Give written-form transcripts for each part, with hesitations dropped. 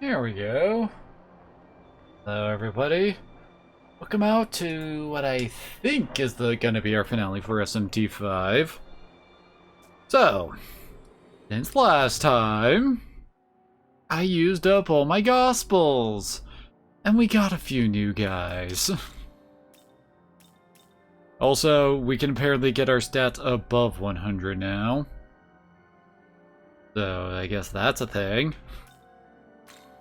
There we go. Hello, everybody. Welcome out to what I think is gonna be our finale for SMT5. So, since last time, I used up all my gospels, and we got a few new guys. Also, we can apparently get our stats above 100 now. So, I guess that's a thing.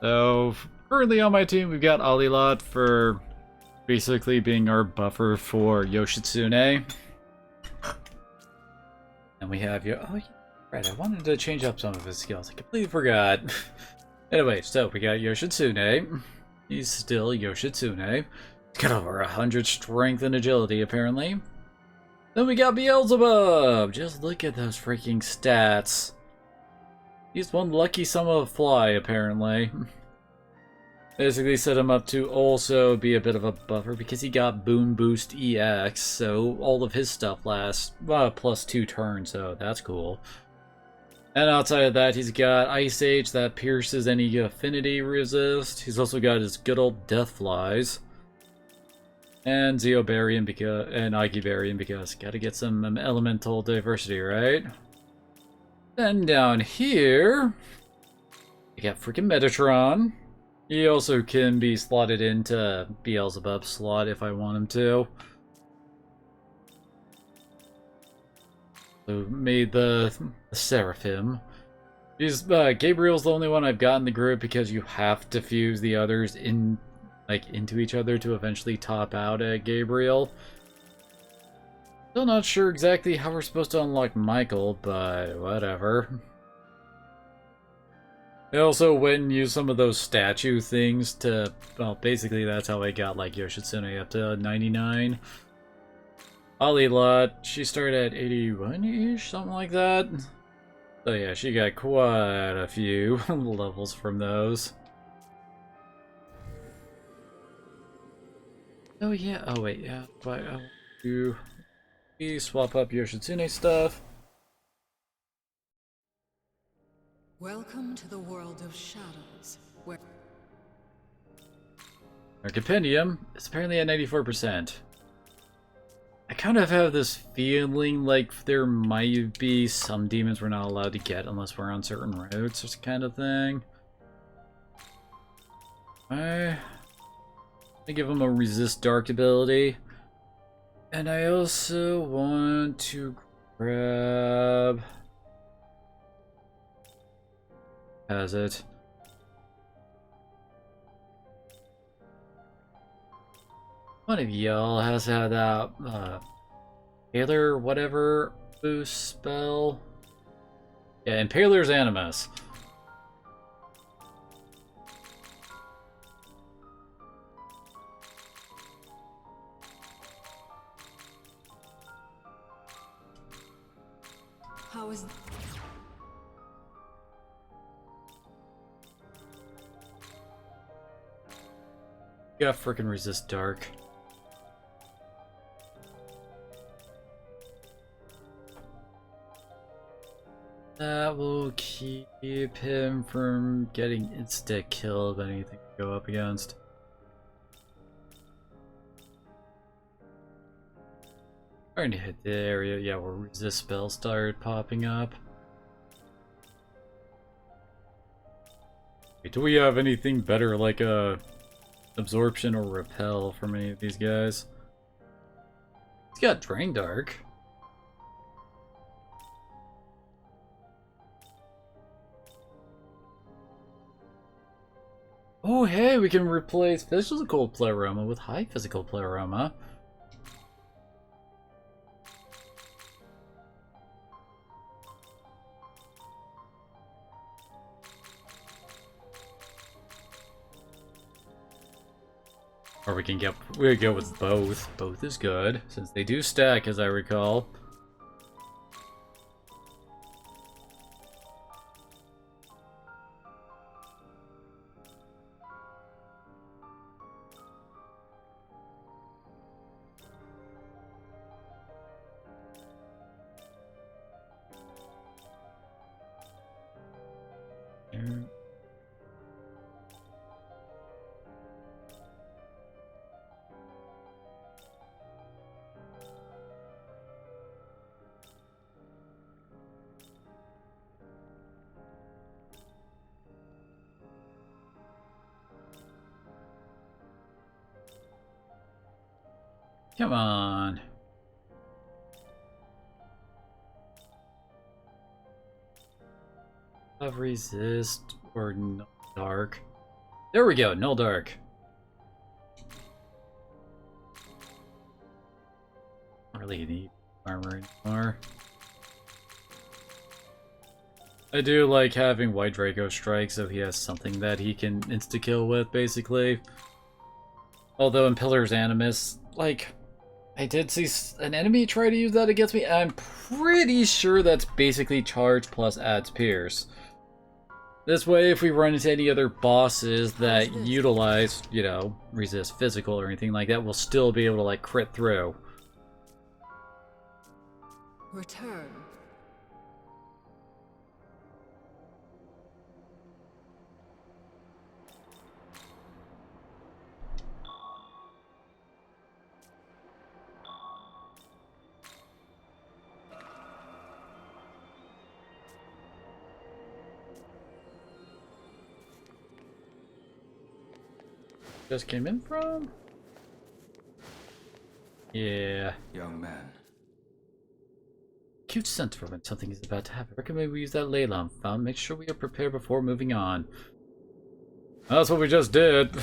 So, currently on my team, we've got Alilot for basically being our buffer for Yoshitsune. And we have oh, yeah, right, I wanted to change up some of his skills. I completely forgot. Anyway, so we got Yoshitsune. He's still Yoshitsune. He's got over 100 strength and agility, apparently. Then we got Beelzebub! Just look at those freaking stats. He's one lucky son of a fly, apparently. Basically set him up to also be a bit of a buffer because he got Boom Boost EX, so all of his stuff lasts plus 2 turns, so that's cool. And outside of that, he's got Ice Age that pierces any affinity resist. He's also got his good old Death Flies. And Zeobarian and Igibarian because gotta get some elemental diversity, right? Then down here, we got freaking Metatron. He also can be slotted into Beelzebub's slot if I want him to. So made the Seraphim. Gabriel's the only one I've got in the group because you have to fuse the others into each other to eventually top out at Gabriel. Still not sure exactly how we're supposed to unlock Michael, but whatever. I also went and used some of those statue things to, well, basically that's how I got, like, Yoshitsune up to 99. Alilot, she started at 81-ish, something like that. So yeah, she got quite a few levels from those. Oh yeah, oh wait, yeah, but do we swap up Yoshitsune stuff? Welcome to the world of shadows, where Our compendium is apparently at 94%. I kind of have this feeling like there might be some demons we're not allowed to get unless we're on certain routes or kind of thing. I give him a resist dark ability. And I also want to grab... Has it? One of y'all has had that Impaler whatever boost spell. Yeah, Impaler's Animus. how is Yeah, frickin' resist dark. That will keep him from getting insta killed by anything to go up against. Starting to hit the area, yeah, where resist spells start popping up. Wait, do we have anything better like a absorption or repel from any of these guys? He's got Drain Dark. Oh hey, we can replace physical Pleroma with high physical Pleroma. Or we go with both. Both is good, since they do stack, as I recall. Come on. Have resist or no dark. There we go, no dark. Don't really need armor anymore. I do like having White Draco strike, so he has something that he can insta-kill with, basically. Although in Pillar's Animus, like, I did see an enemy try to use that against me, and I'm pretty sure that's basically charge plus adds pierce. This way, if we run into any other bosses that utilize, you know, resist physical or anything like that, we'll still be able to, like, crit through. Return. Just came in from? Yeah. Young man. Cute sense for when something is about to happen. Recommend we use that ley lamp found. Make sure we are prepared before moving on. That's what we just did.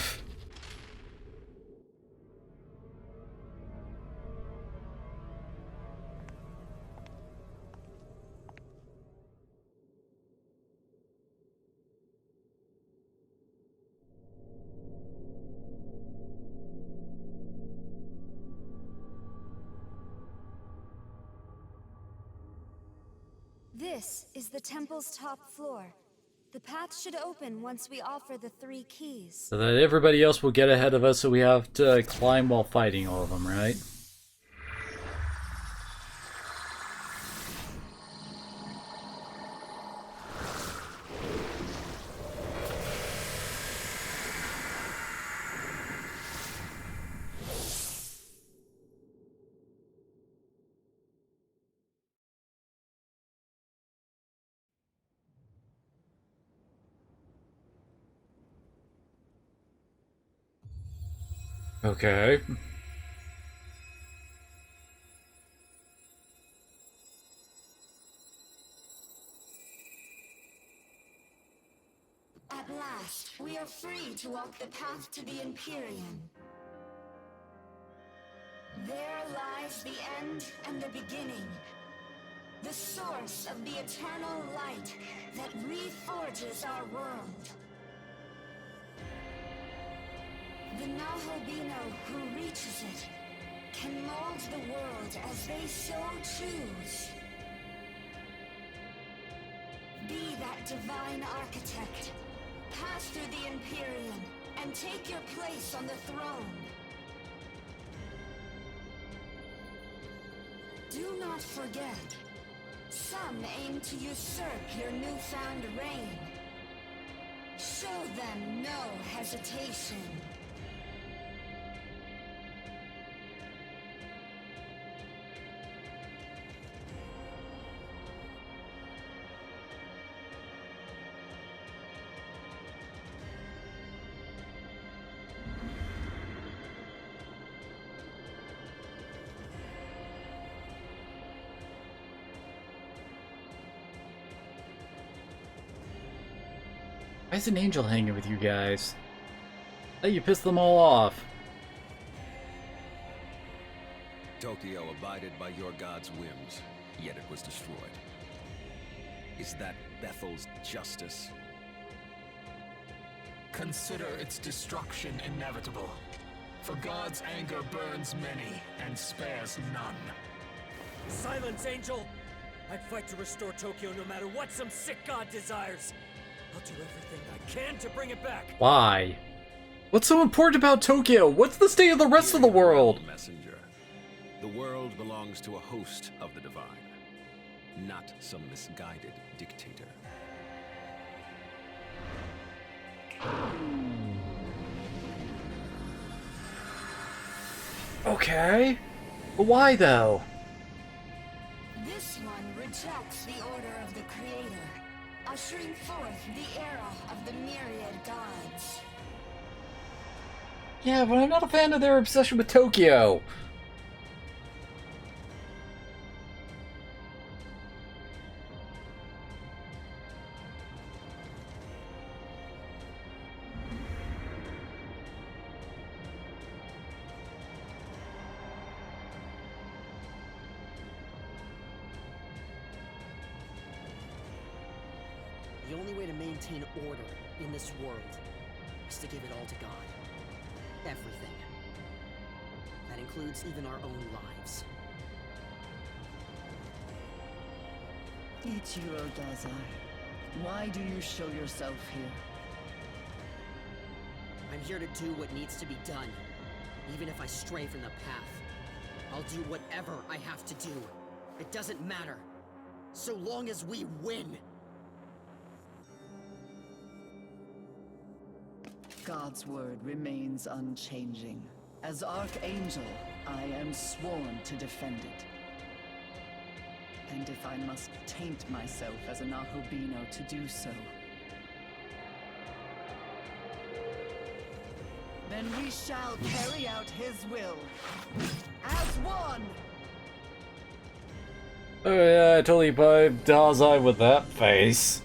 This is the temple's top floor. The path should open once we offer the 3 keys. So that everybody else will get ahead of us, so we have to climb while fighting all of them, right? Okay. At last, we are free to walk the path to the Empyrean. There lies the end and the beginning. The source of the eternal light that reforges our world. The Naholbino who reaches it can mold the world as they so choose. Be that divine architect. Pass through the Empyrean and take your place on the throne. Do not forget, some aim to usurp your newfound reign. Show them no hesitation. Why is an angel hanging with you guys? Hey, you pissed them all off. Tokyo abided by your god's whims, yet it was destroyed. Is that Bethel's justice? Consider its destruction inevitable. For God's anger burns many and spares none. Silence, Angel! I'd fight to restore Tokyo no matter what some sick god desires. I'll do everything I can to bring it back. Why? What's so important about Tokyo? What's the state of the rest of the world? Messenger. The world belongs to a host of the divine, not some misguided dictator. Okay. But why though? This one rejects the order of the Creator, ushering forth the era of the myriad gods. Yeah, but I'm not a fan of their obsession with Tokyo. The only way to maintain order in this world is to give it all to God. Everything. That includes even our own lives. Ichiro Dazai, why do you show yourself here? I'm here to do what needs to be done, even if I stray from the path. I'll do whatever I have to do. It doesn't matter, so long as we win. God's word remains unchanging. As Archangel, I am sworn to defend it. And if I must taint myself as an Ahobino to do so, then we shall carry out his will. As one! Oh yeah, I totally buy Dazai with that face.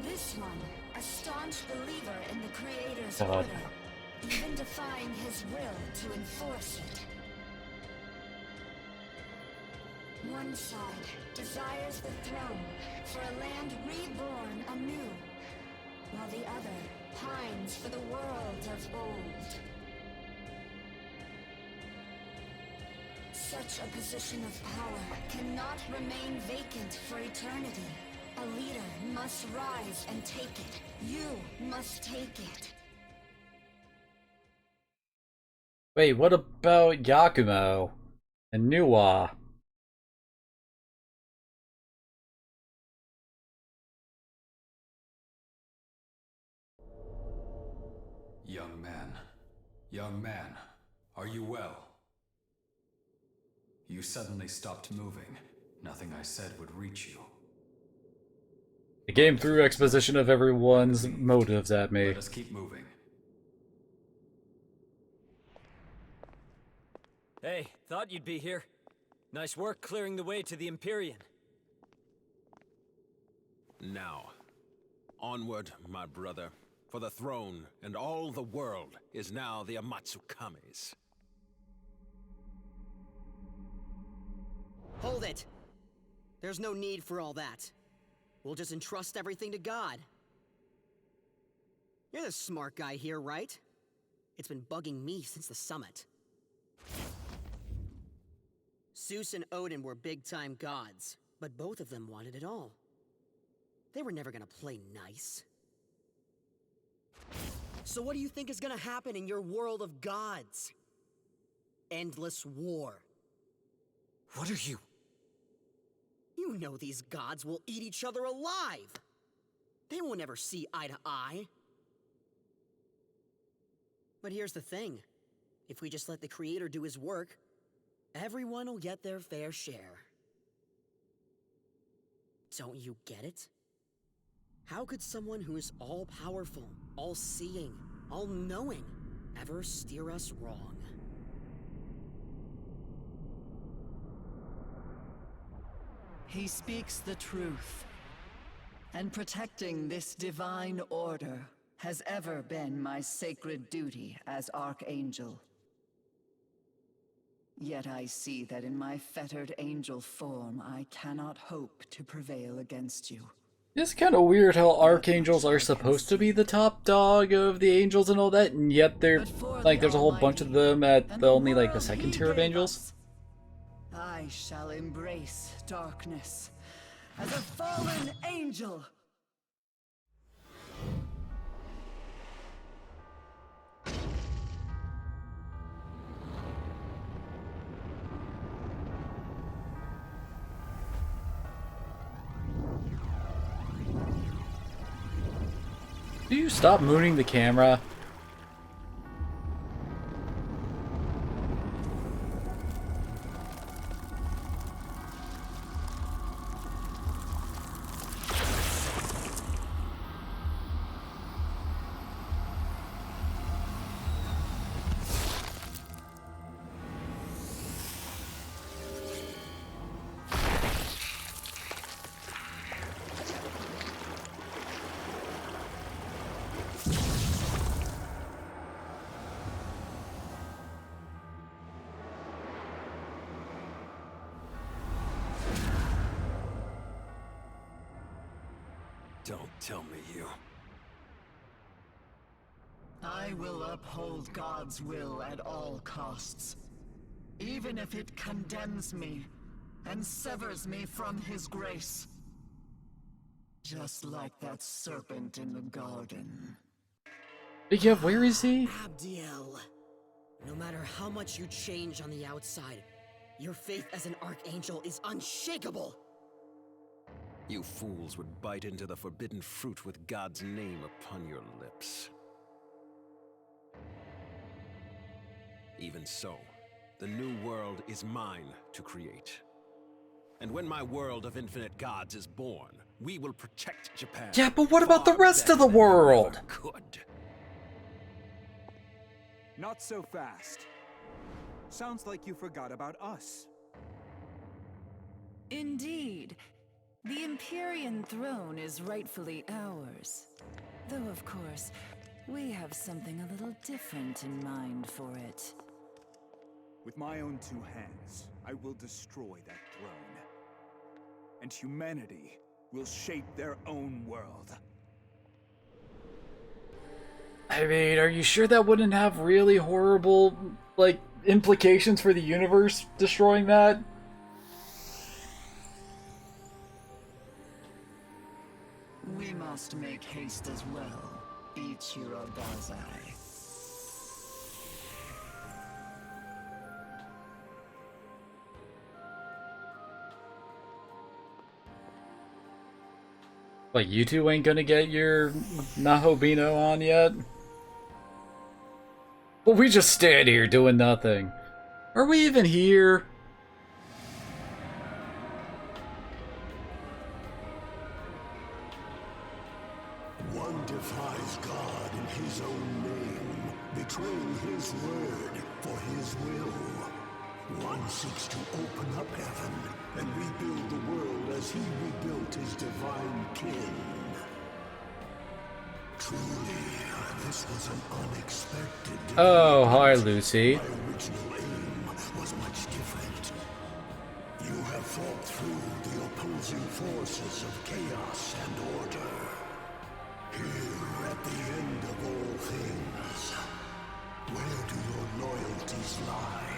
This one, a staunch believer in the Creator's God. order, even defying his will to enforce it. One side desires the throne for a land reborn anew, while the other pines for the world of old. Such a position of power cannot remain vacant for eternity. A leader must rise and take it. You must take it. Wait, what about Yakumo and Nuwa? Young man, are you well? You suddenly stopped moving. Nothing I said would reach you. The game threw exposition of everyone's motives at me. Let us keep moving. Hey, thought you'd be here. Nice work clearing the way to the Empyrean. Now, onward, my brother. For the throne and all the world is now the Amatsukame's. Hold it! There's no need for all that. We'll just entrust everything to God. You're the smart guy here, right? It's been bugging me since the summit. Zeus and Odin were big-time gods, but both of them wanted it all. They were never gonna play nice. So what do you think is gonna happen in your world of gods? Endless war. What are you? You know these gods will eat each other alive! They won't ever see eye to eye. But here's the thing. If we just let the Creator do his work, everyone will get their fair share. Don't you get it? How could someone who is all-powerful, all-seeing, all-knowing, ever steer us wrong? he speaks the truth. And protecting this divine order has ever been my sacred duty as Archangel. Yet I see that in my fettered angel form, I cannot hope to prevail against you. It's kind of weird how archangels are supposed to be the top dog of the angels and all that, and yet they're like there's a whole bunch of them at the only like the second tier of angels. I shall embrace darkness as a fallen angel. Do you stop mooning the camera? Don't tell me you... I will uphold God's will at all costs. Even if it condemns me and severs me from his grace. Just like that serpent in the garden. Yeah, where is he? Abdiel. No matter how much you change on the outside, your faith as an archangel is unshakable. You fools would bite into the forbidden fruit with God's name upon your lips. Even so, the new world is mine to create. And when my world of infinite gods is born, we will protect Japan. Yeah, but what about the far rest of better the than anyone world? Could. Not so fast. Sounds like you forgot about us. Indeed. The Empyrean throne is rightfully ours. Though, of course, we have something a little different in mind for it. With my own two hands, I will destroy that throne. And humanity will shape their own world. I mean, are you sure that wouldn't have really horrible, like, implications for the universe, destroying that? We must make haste as well, Ichiro Dazai. Like, you two ain't gonna get your Nahobino on yet? Well, we just stand here doing nothing. Are we even here? One defies God in his own name, betraying his word for his will. One seeks to open up heaven and rebuild the world as he rebuilt his divine kin. Truly, this was an unexpected defeat. Oh, hi, Lucy. My original aim was much different. You have fought through the opposing forces of chaos and order. Here, at the end of all things, where do your loyalties lie?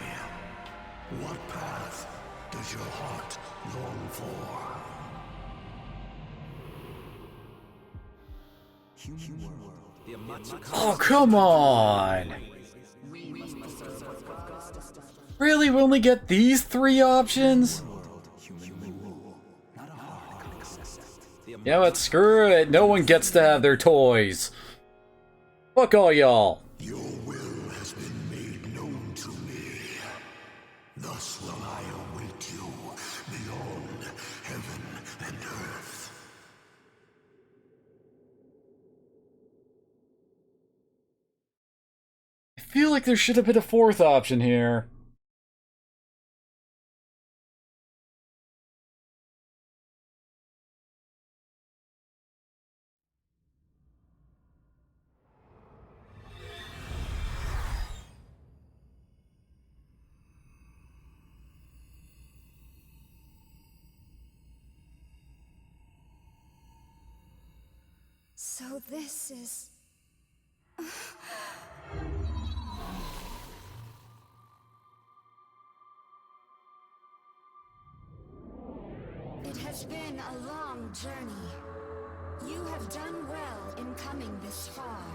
What path does your heart long for? Human world. Oh, come on! Really? We only get these three options? Yeah, but screw it. No one gets to have their toys. Fuck all y'all. Your will has been made known to me. Thus will I await you beyond heaven and earth. I feel like there should have been a fourth option here. So this is... It has been a long journey. You have done well in coming this far.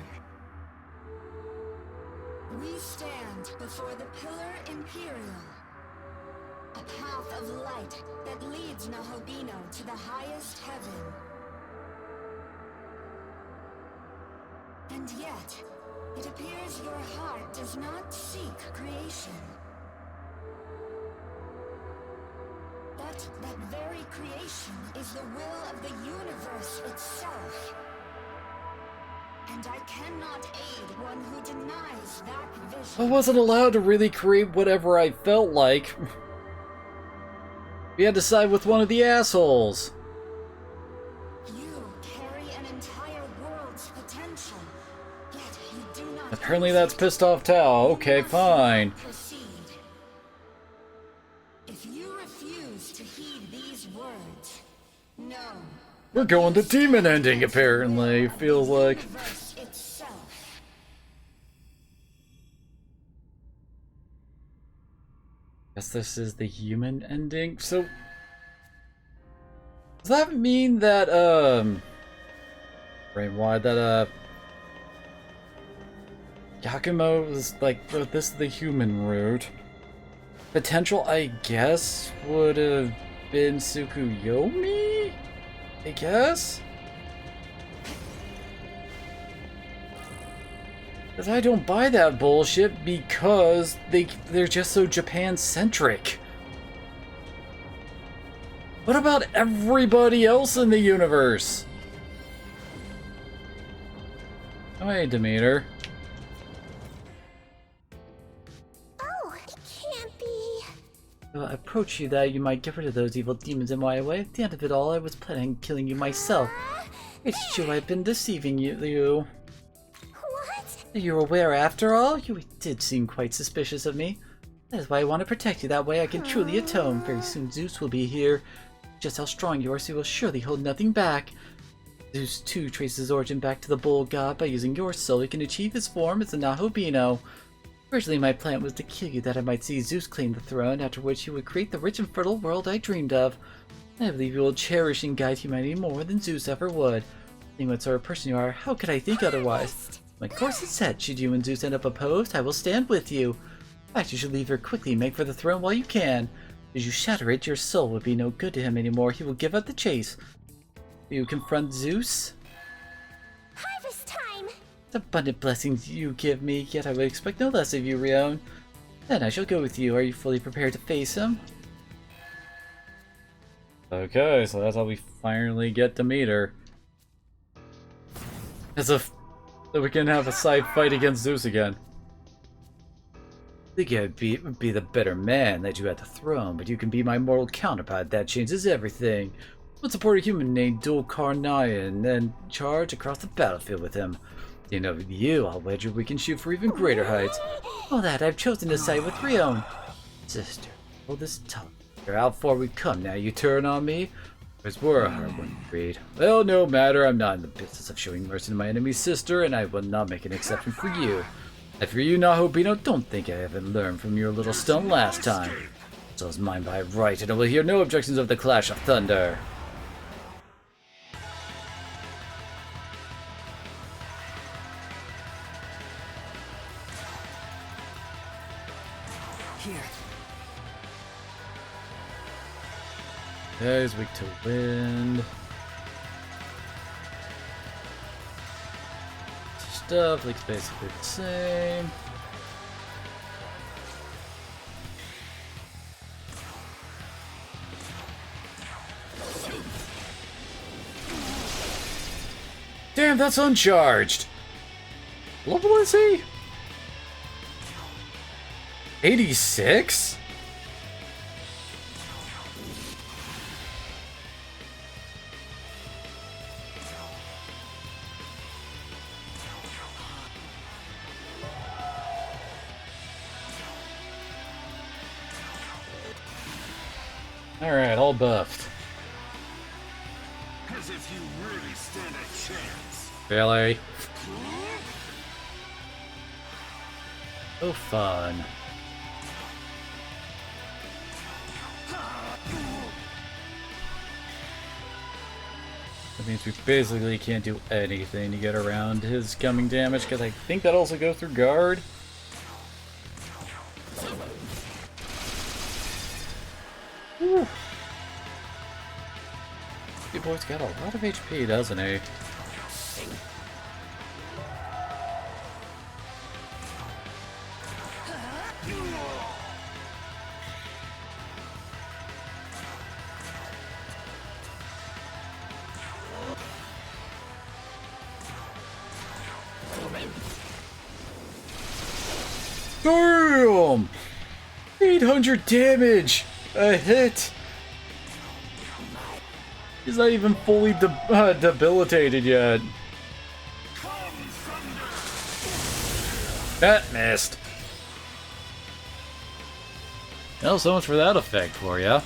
We stand before the Pillar Imperial, a path of light that leads Nahobino to the highest heaven. And yet, it appears your heart does not seek creation. But that very creation is the will of the universe itself. And I cannot aid one who denies that vision. I wasn't allowed to really create whatever I felt like. We had to side with one of the assholes. You carry an entire world's potential, yet you do not... Apparently that's pissed off Tao. Okay, fine. Proceed. If you refuse to heed these words, know We're going to demon ending, apparently, feels like. Universe itself. Guess this is the human ending. So, does that mean that, brain wide, that, Yakumo was like, this is the human route. Potential, I guess, would have been Tsukuyomi? I guess? Because I don't buy that bullshit because they're just so Japan-centric. What about everybody else in the universe? Oh, hey, Demeter. Oh, it can't be. Well, I approached you that you might get rid of those evil demons in my way. At the end of it all, I was planning on killing you myself. It's true, I've been deceiving you. What? You're aware after all? You did seem quite suspicious of me. That is why I want to protect you. That way I can truly atone. Very soon Zeus will be here. Just how strong you are, so he will surely hold nothing back. Zeus too traces his origin back to the bull god. By using your soul, he can achieve his form as a Nahobino. Originally my plan was to kill you that I might see Zeus claim the throne, after which he would create the rich and fertile world I dreamed of. I believe you will cherish and guide humanity more than Zeus ever would. Seeing what sort of person you are, how could I think otherwise? My course is set. Should you and Zeus end up opposed, I will stand with you. In fact, you should leave here quickly and make for the throne while you can. As you shatter it, your soul would be no good to him anymore. He will give up the chase. Will you confront Zeus? Harvest time! The abundant blessings you give me, yet I would expect no less of you, Rion. Then I shall go with you. Are you fully prepared to face him? Okay, so that's how we finally get Demeter. As if so we can have a side fight against Zeus again. I think I'd be the better man that you at the throne, but you can be my mortal counterpart. That changes everything. We'll support a human named Dulcarnian and charge across the battlefield with him. You know, you, I'll wager we can shoot for even greater heights. All that, I've chosen to side with Rion. Sister, hold this tongue. You're out for we come now. You turn on me? Because we're a hard one to read. Well, no matter. I'm not in the business of showing mercy to my enemy's sister, and I will not make an exception for you. And for you, Nahobino, don't think I haven't learned from your little stunt last time. So is mine by right, and I will hear no objections of the clash of thunder. Here. Okay, he's weak to wind. Stuff looks basically the same. Damn, that's uncharged. What level is he? 86? Alright, all buffed. As if you really stand a chance. Really? Oh, fun. That means we basically can't do anything to get around his coming damage, because I think that also goes through guard. Whew. This boy's got a lot of HP, doesn't he? Damn! 800 damage! A hit! He's not even fully debilitated yet. That missed. Well, so much for that effect for ya.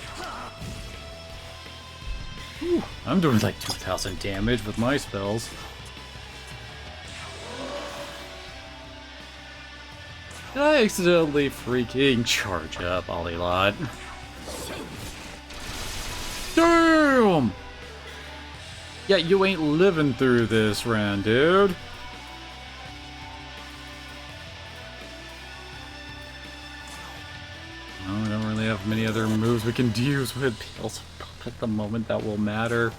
Whew, I'm doing like 2,000 damage with my spells. Did I accidentally freaking charge up Olilot? Damn! Yeah, you ain't living through this round, dude. No, we don't really have many other moves we can use with Beelzebub at the moment that will matter.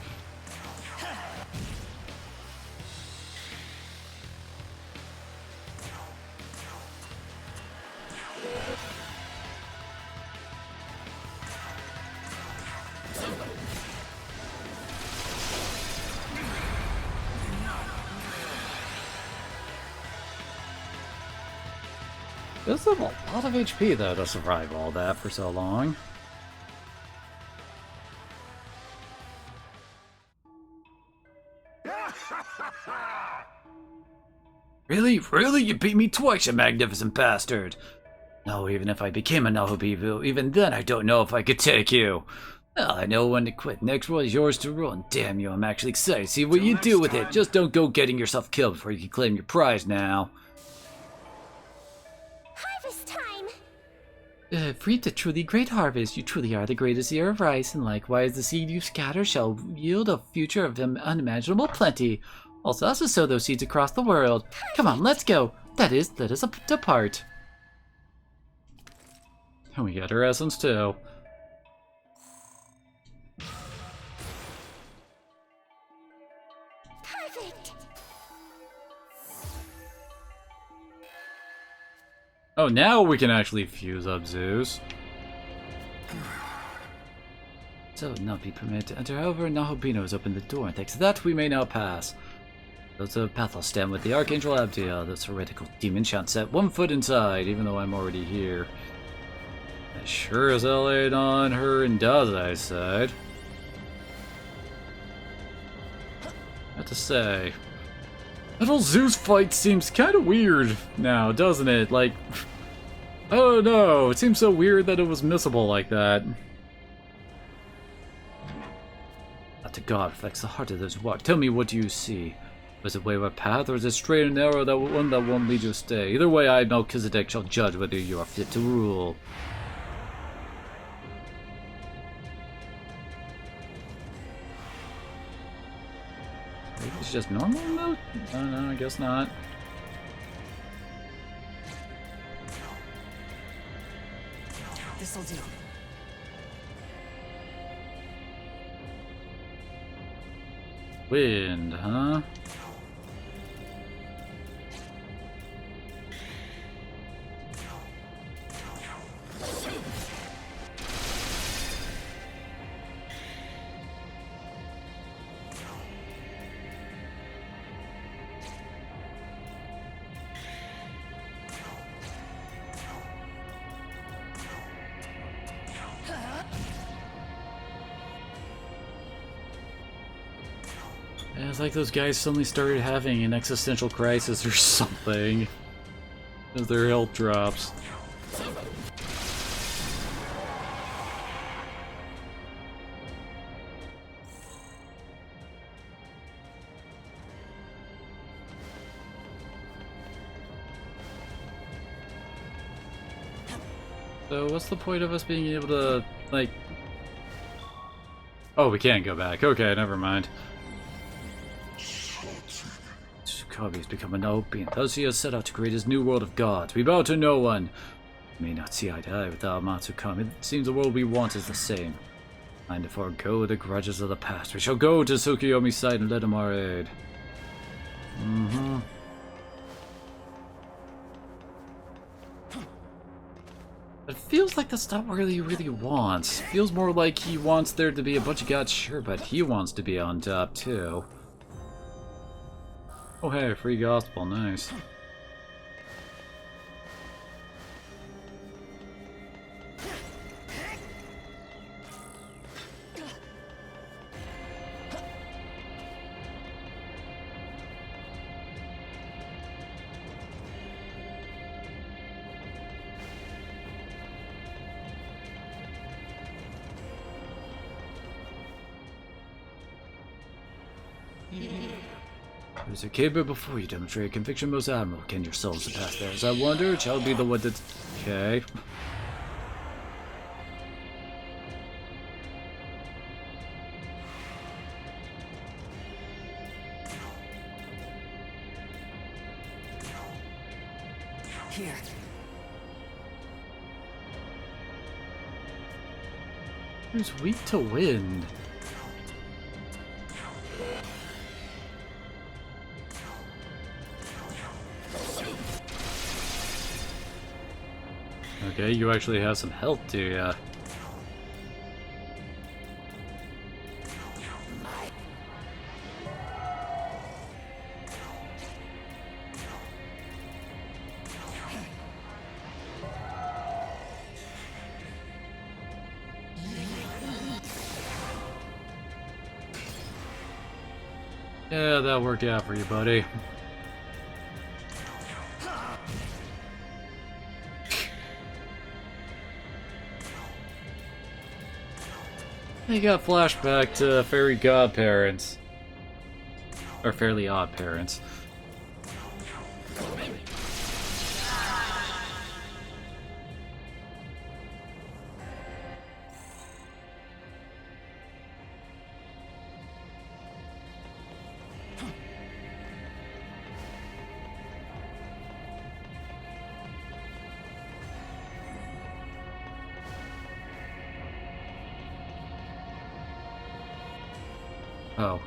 This is a lot of HP though to survive all that for so long. Really? Really? You beat me twice, you magnificent bastard! No, even if I became a Nahubibu, even then I don't know if I could take you. Well, I know when to quit. Next one is yours to rule, and damn you, I'm actually excited to see what you do with it. Just don't go getting yourself killed before you can claim your prize now. Harvest time! Reap the truly great harvest. You truly are the greatest ear of rice, and likewise the seed you scatter shall yield a future of unimaginable plenty. Also sow those seeds across the world. Come on, let's go. That is, let us depart. And we got her essence too. Perfect! Oh, now we can actually fuse up Zeus. So, not be permitted to enter. However, Nahobino has opened the door, and thanks to that, we may now pass. Those of Path will stand with the Archangel Abdiel. This heretical demon shan't set one foot inside, even though I'm already here. I sure as hell ain't on her and Dazai's side. I have to say, that whole Zeus fight seems kind of weird now, doesn't it? Like, I don't know, it seems so weird that it was missable like that. Not to God reflects the heart of those who walk. Tell me, what do you see? Was it wayward path, or is it straight and narrow, that one that won't lead you astray? Either way, I, Melchizedek, shall judge whether you are fit to rule. Maybe it's just normal milk? I don't know, I guess not. This'll do. Wind, huh? Yeah, it's like those guys suddenly started having an existential crisis or something as their health drops. So what's the point of us being able to, like... Oh, we can't go back. Okay, never mind. Tsukabi has become a Naopian. Thus he has set out to create his new world of gods. We bow to no one. We may not see eye to eye with our Matsukami. It seems the world we want is the same. Time to forego the grudges of the past. We shall go to Tsukuyomi's side and let him our aid. It feels like that's not what he really wants. Feels more like he wants there to be a bunch of gods, sure, but he wants to be on top too. Oh hey, free gospel, nice. There's a caber before you demonstrate conviction most admirable. Can your souls surpass theirs? I wonder, it shall be the one that... Okay. Here. Who's weak to wind? Okay, you actually have some health, do ya? Yeah, that worked out for you, buddy. They got flashback to fairy godparents. Or Fairly Odd Parents. Oh.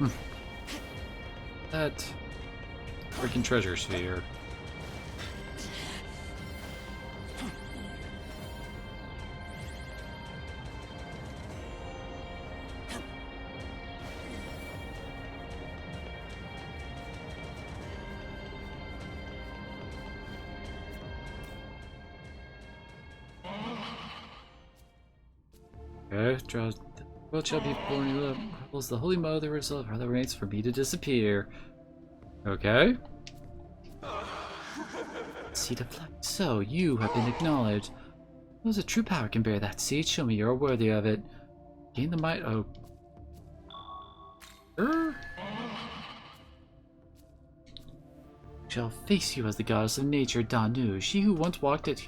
That freaking treasure sphere. Okay, draws. The world shall be born in love. The Holy Mother herself rather waits for me to disappear. Okay. Seed of light. So, you have been acknowledged. Those a true power can bear that seed. Show me you're worthy of it. Gain the might. Oh. Shall face you as the goddess of nature, Danu. She who once walked it.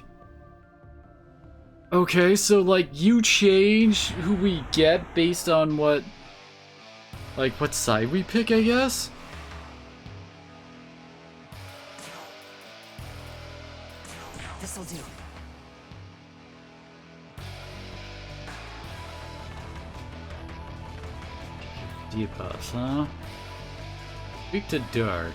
Okay, so like you change who we get based on what, like what side we pick, I guess? This'll do. Debuffs, huh? Weak to dark.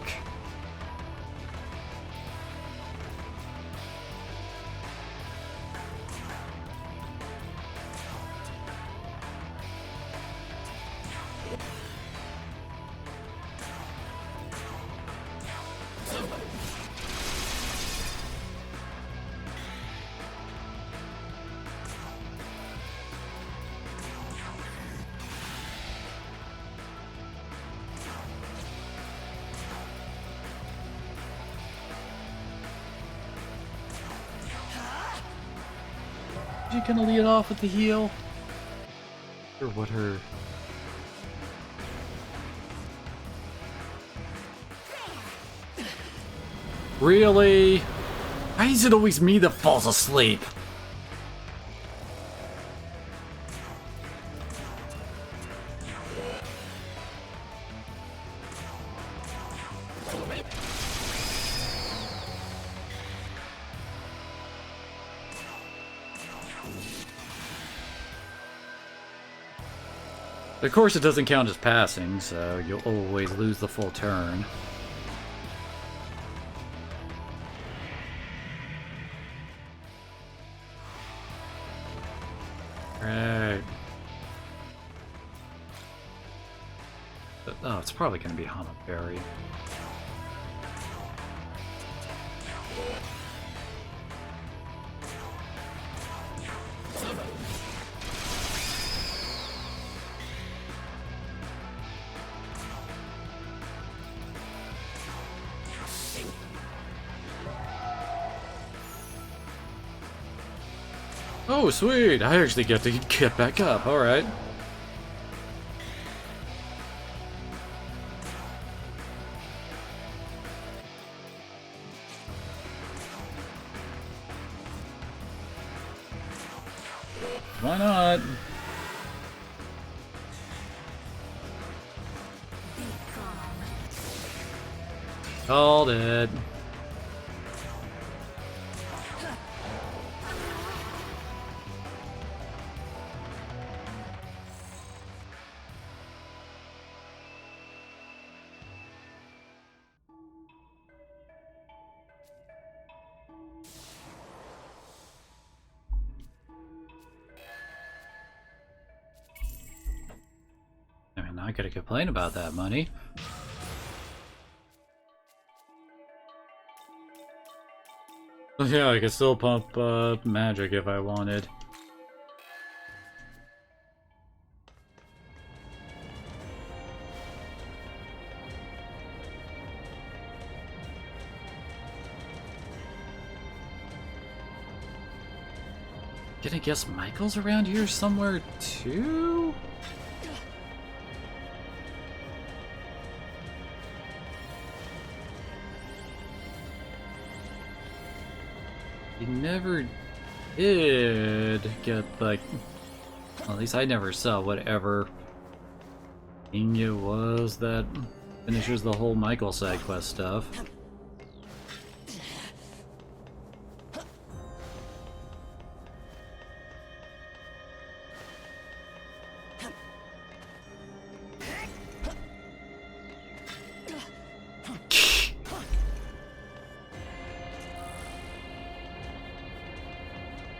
Is she gonna lead off with the heal? Or what her... Really? Why is it always me that falls asleep? Of course it doesn't count as passing, so you'll always lose the full turn. Right. Oh, it's probably going to be Hana Berry. Oh, sweet! I actually get to get back up, alright. Why not? Called it. I mean, not gonna complain about that money. Yeah, I could still pump magic if I wanted. Gonna guess Michael's around here somewhere too? You never did get, like... Well, at least I never saw whatever thing it was that finishes the whole Michael side quest stuff.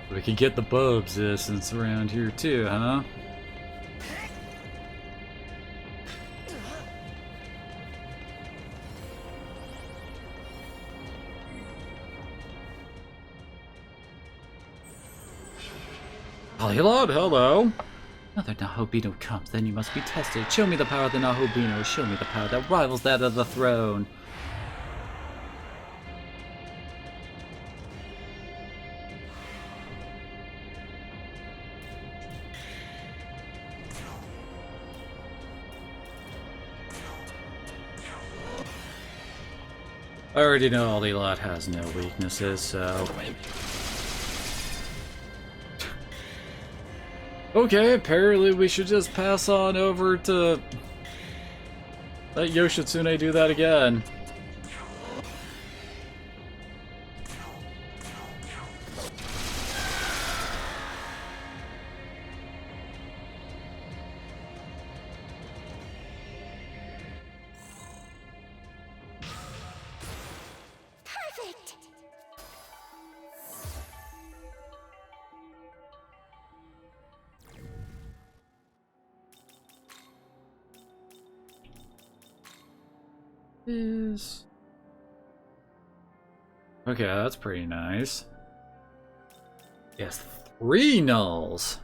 We could get the Bubs essence around here too, huh? Hello, hello. Another Nahobino comes, then you must be tested. Show me the power of the Nahobino. Show me the power that rivals that of the throne. I already know Alilot has no weaknesses, so... Okay, apparently we should just pass on over to... let Yoshitsune do that again. Okay, that's pretty nice. Yes, 3 nulls!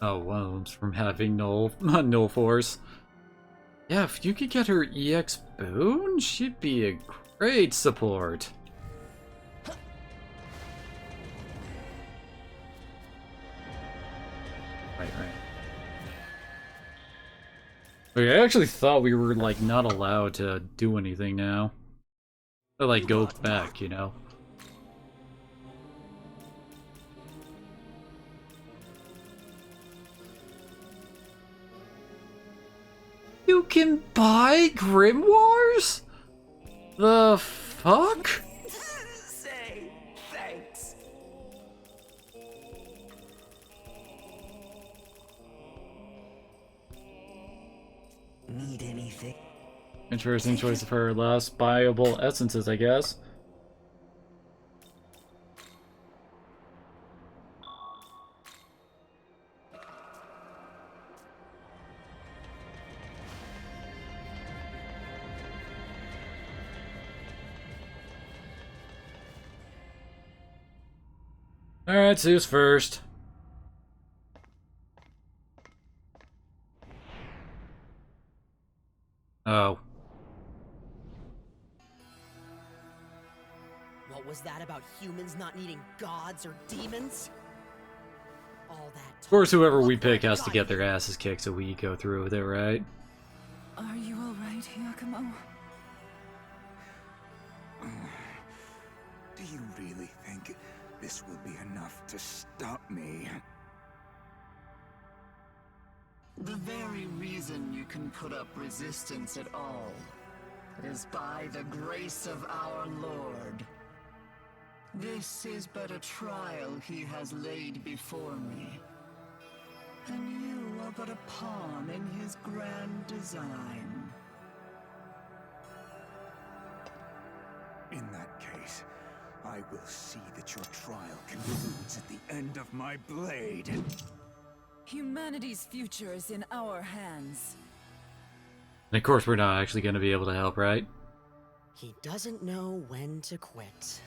Oh, one of them's from having null force. Yeah, if you could get her EX boon, she'd be a great support. Right. Okay, I actually thought we were, like, not allowed to do anything now. Or, like, go back, you know? You can buy grimoires? The fuck? Say thanks. Need anything? Interesting choice of her last buyable essences, I guess. Alright, Zeus first. Oh. What was that about humans not needing gods or demons? All that. Of course, whoever we pick has to get their asses kicked so we go through with it, right? Are you alright, Yakumo? Do you really think this will be enough to stop me. The very reason you can put up resistance at all is by the grace of our Lord. This is but a trial he has laid before me, and you are but a pawn in his grand design. In that case, I will see that your trial concludes at the end of my blade. Humanity's future is in our hands. And of course we're not actually going to be able to help, right? He doesn't know when to quit.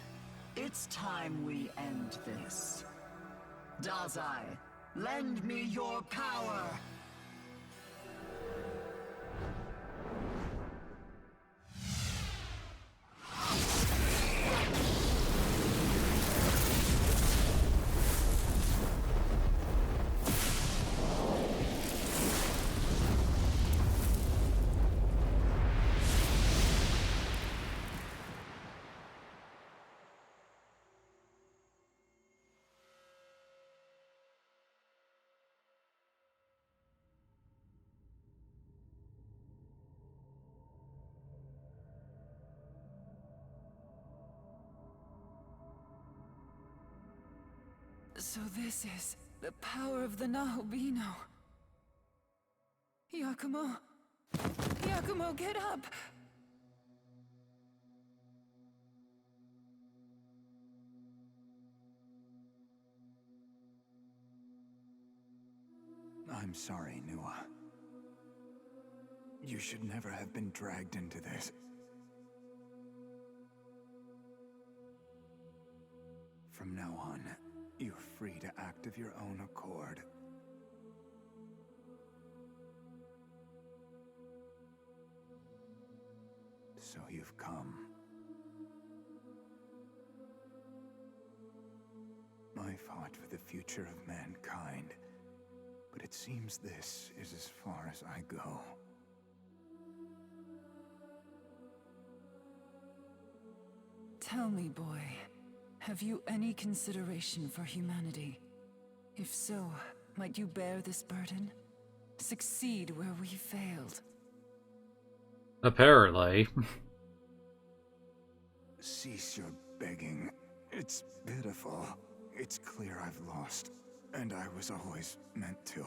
It's time we end this. Dazai, lend me your power! So this is the power of the Nahobino. Yakumo! Yakumo, get up! I'm sorry, Nua. You should never have been dragged into this. From now on, you're free to act of your own accord. So you've come. I fought for the future of mankind, but it seems this is as far as I go. Tell me, boy, have you any consideration for humanity? If so, might you bear this burden? Succeed where we failed? Apparently. Cease your begging. It's pitiful. It's clear I've lost, and I was always meant to.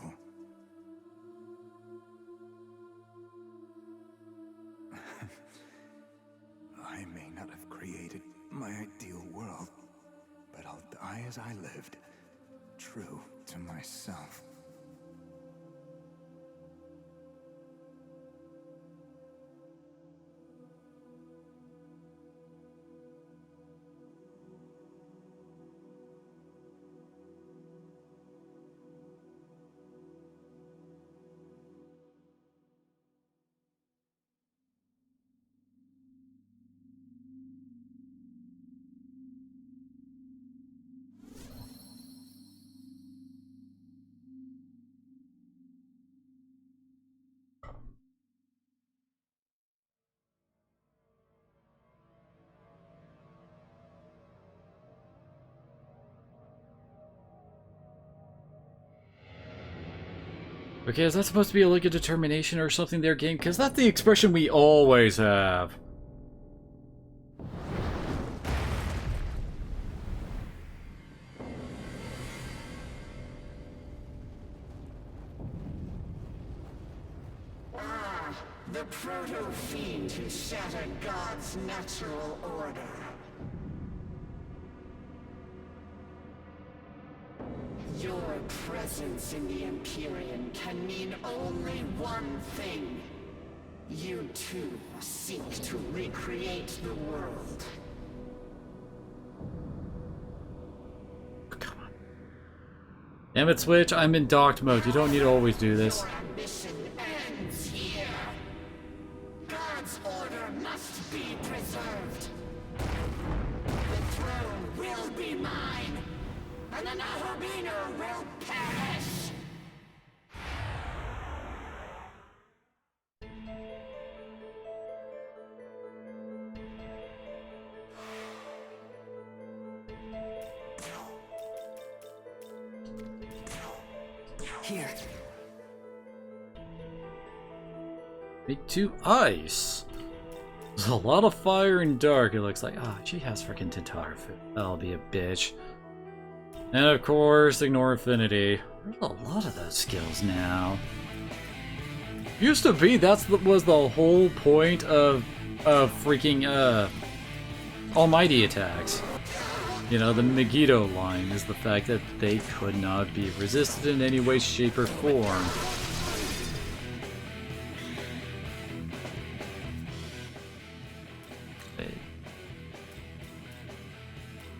I may not have created my ideal world, but I'll die as I lived, true to myself. Okay, is that supposed to be like a determination or something there, game? Because that's the expression we always have. Ah, the proto-fiend who shattered God's natural order. Your presence in the Empyrean can mean only one thing. You too seek to recreate the world. Come on. Damn it, Switch, I'm in docked mode. You don't need to always do this. Your ambition ends here. God's order must be preserved. The throne will be mine, and the Nahobino will perish! Here. Make 2 ice. There's a lot of fire and dark, it looks like. Ah, oh, she has freaking Tintara food. That'll be a bitch. And of course, ignore affinity. There's a lot of those skills now. Used to be, was the whole point of freaking, almighty attacks. You know, the Megiddo line is the fact that they could not be resisted in any way, shape, or form.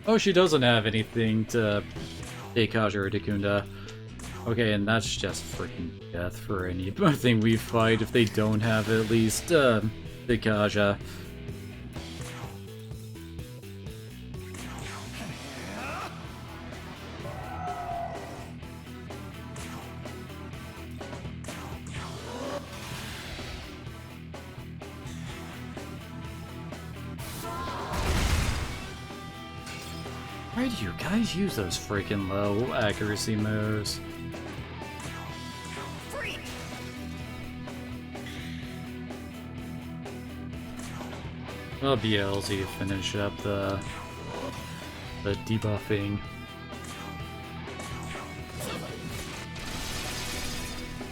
Oh, she doesn't have anything to Deikaja or Dekunda. Okay, and that's just freaking death for anything we fight if they don't have at least Deikaja. Why do you guys use those freaking low accuracy moves? I'll BLZ finish up the debuffing.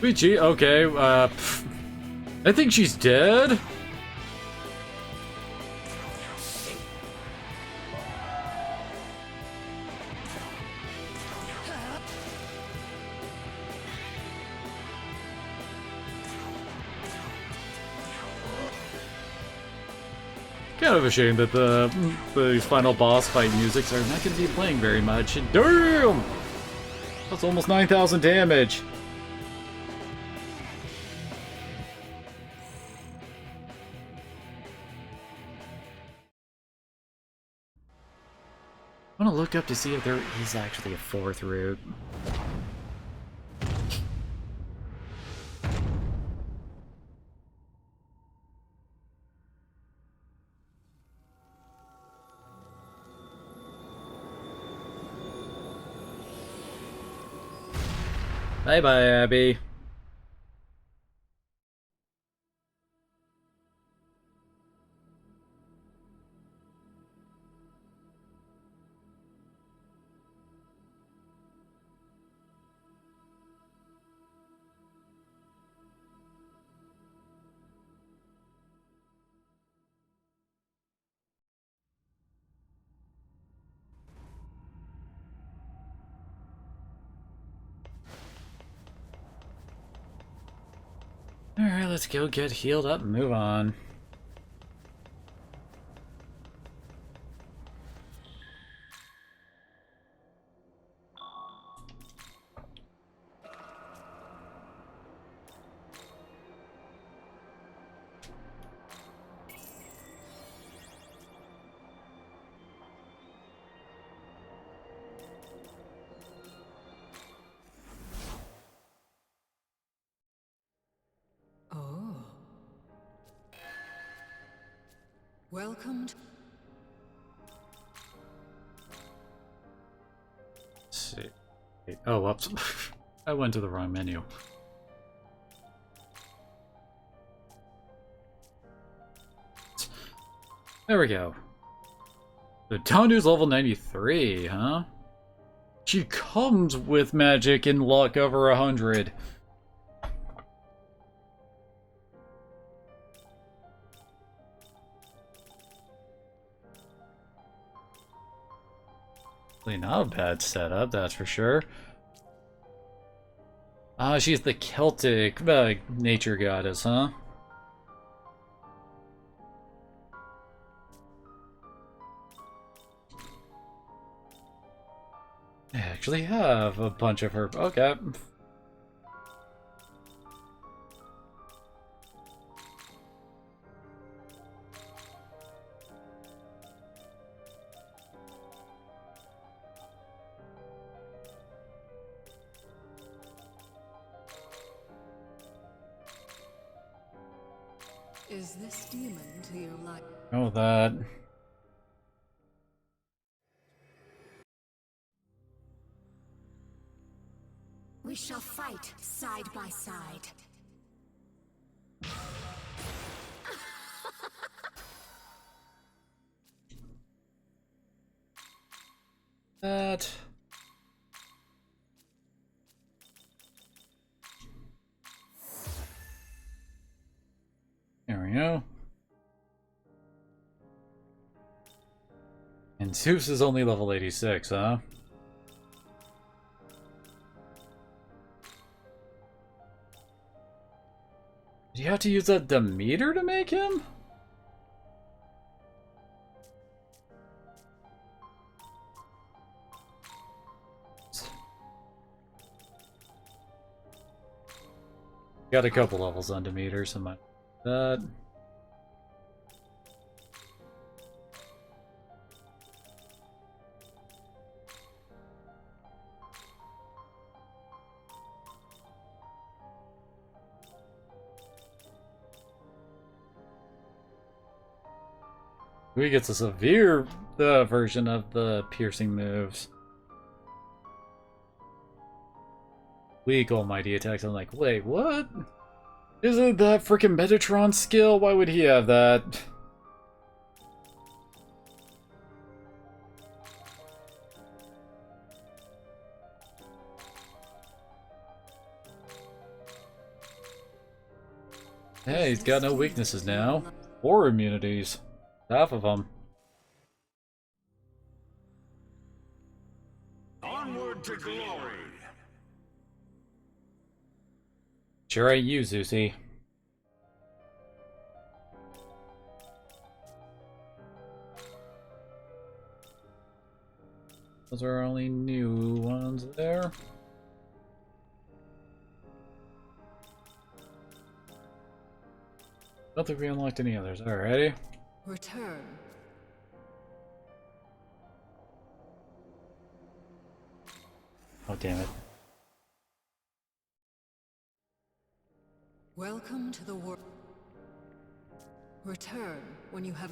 Luigi, okay, I think she's dead. Kind of a shame that the final boss fight musics are not going to be playing very much. Damn! That's almost 9,000 damage. I want to look up to see if there is actually a 4th route. Bye-bye, Abby. Alright, let's go get healed up and move on. Welcomed. Let's see. Oh, whoops. I went to the wrong menu. There we go. The Tandu's level 93, huh? She comes with magic and luck over 100. Not a bad setup, that's for sure. She's the Celtic nature goddess, huh? I actually have a bunch of her. Okay. Is this demon to your life? Oh, that. We shall fight side by side. That. There we go. And Zeus is only level 86, huh? Do you have to use a Demeter to make him? Got a couple levels on Demeter, so my that. We get a severe version of the piercing moves. Weak almighty attacks. I'm like, wait, what? Isn't that freaking Metatron skill? Why would he have that? Hey, he's got no weaknesses now. Or immunities. Half of them. Onward to glory! Sure ain't you, Zeusy. Those are our only new ones there. Don't think we unlocked any others. Alrighty. Return. Oh, damn it. Welcome to the world. Return when you have...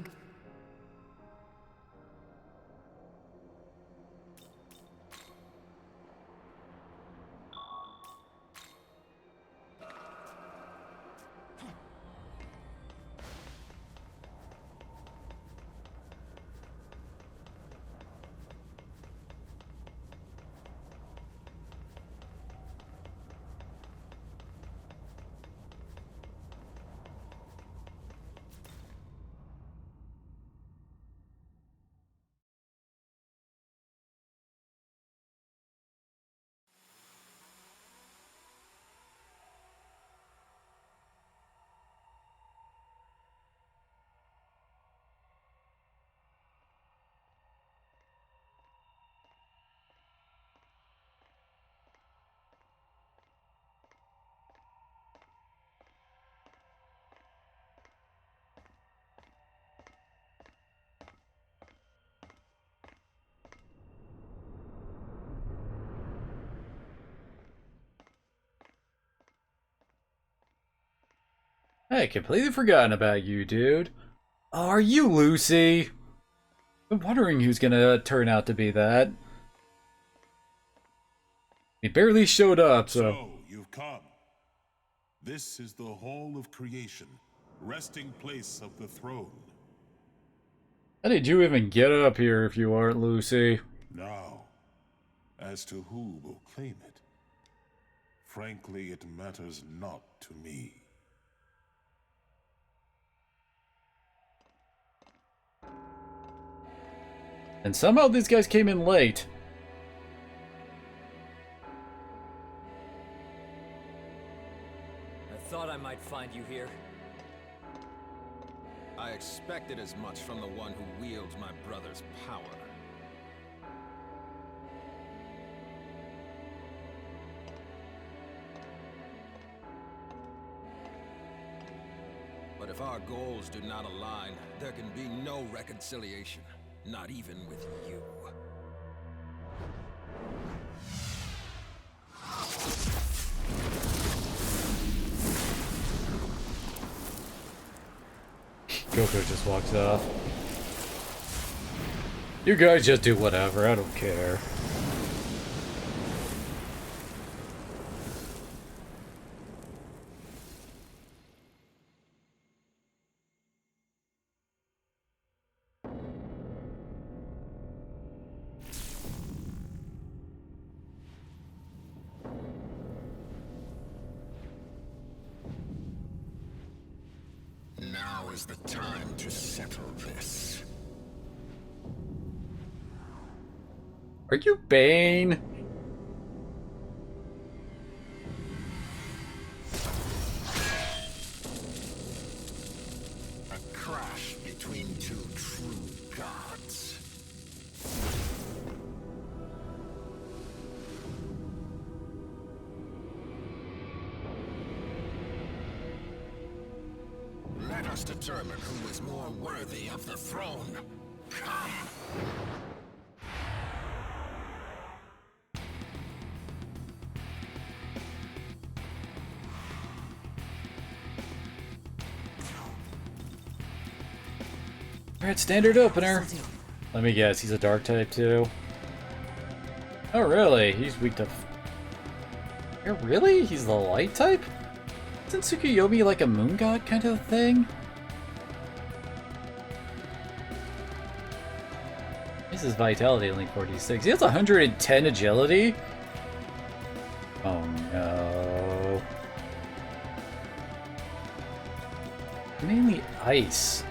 Hey, completely forgotten about you, dude. Oh, are you Lucy? I'm wondering who's gonna turn out to be that. He barely showed up, so... So, you've come. This is the Hall of Creation, resting place of the throne. How did you even get up here if you aren't Lucy? Now, as to who will claim it, frankly, it matters not to me. And somehow these guys came in late. I thought I might find you here. I expected as much from the one who wields my brother's power. But if our goals do not align, there can be no reconciliation. Not even with you. Goku just walks off. You guys just do whatever, I don't care. is the time to settle this. Are you Bane? A crash between two true gods. Let us determine who is more worthy of the throne. Come! Alright, standard opener. Let me guess, he's a dark type too. Oh really? He's weak to... Oh, really? He's the light type? Isn't Tsukuyomi like a moon god kind of thing? This is vitality only 46. He has 110 agility? Oh no. Mainly ice.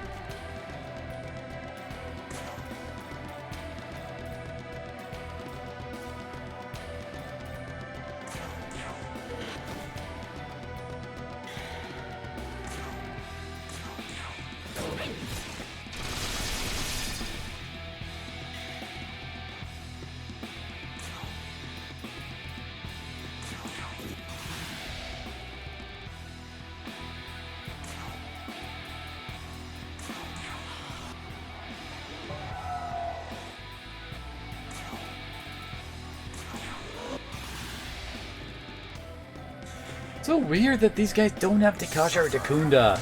So weird that these guys don't have Takasha or Takunda.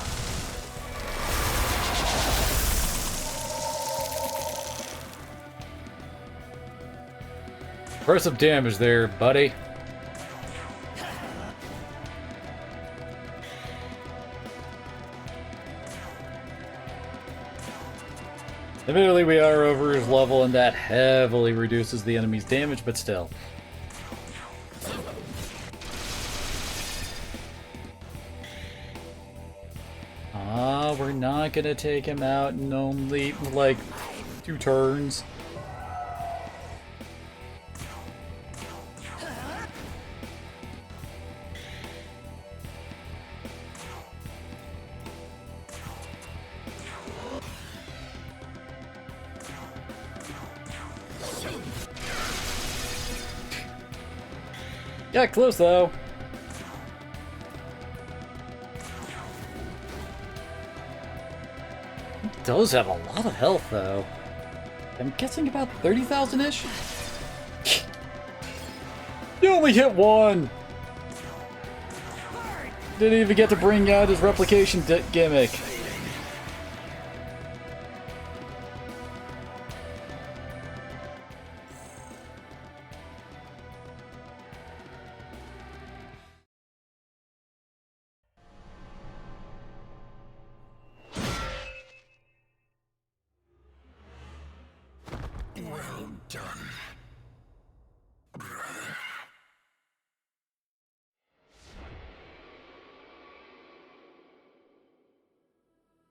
Impressive damage there, buddy. Admittedly, we are over his level, and that heavily reduces the enemy's damage, but still. We're not gonna take him out in only, like, 2 turns. Yeah, close though. He does have a lot of health though. I'm guessing about 30,000-ish? You only hit 1! Didn't even get to bring out his replication gimmick. Well done, brother.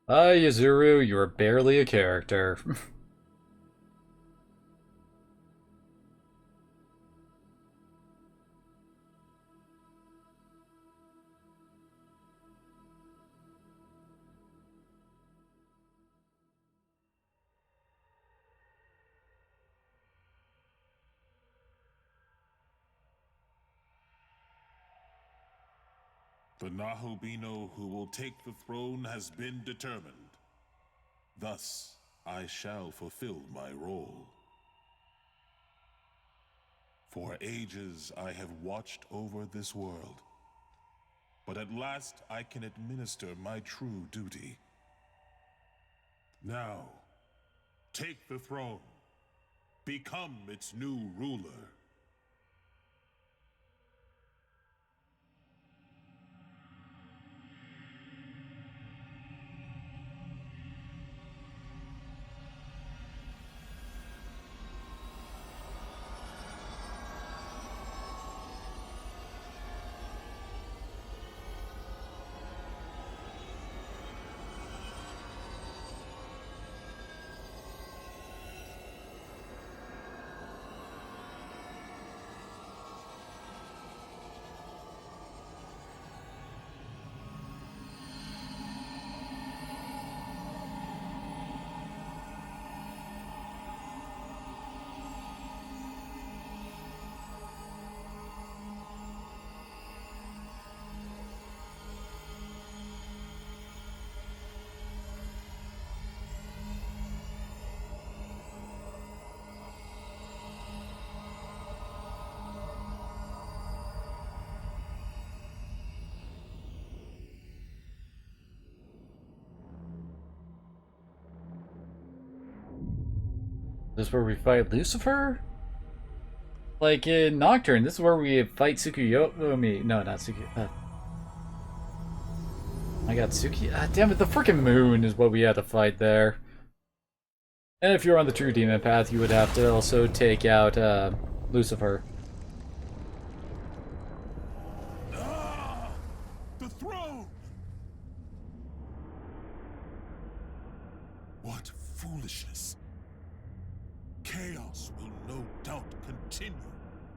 Yuzuru, you're barely a character. The Nahobino who will take the throne has been determined. Thus, I shall fulfill my role. For ages I have watched over this world, but at last I can administer my true duty. Now, take the throne. Become its new ruler. This is where we fight Lucifer? Like in Nocturne, this is where we fight Tsukuyomi. No, not Tsukuyomi. I got Tsuki. Ah, damn it, the freaking moon is what we had to fight there. And if you're on the true demon path, you would have to also take out Lucifer. The throne! What foolishness! Chaos will no doubt continue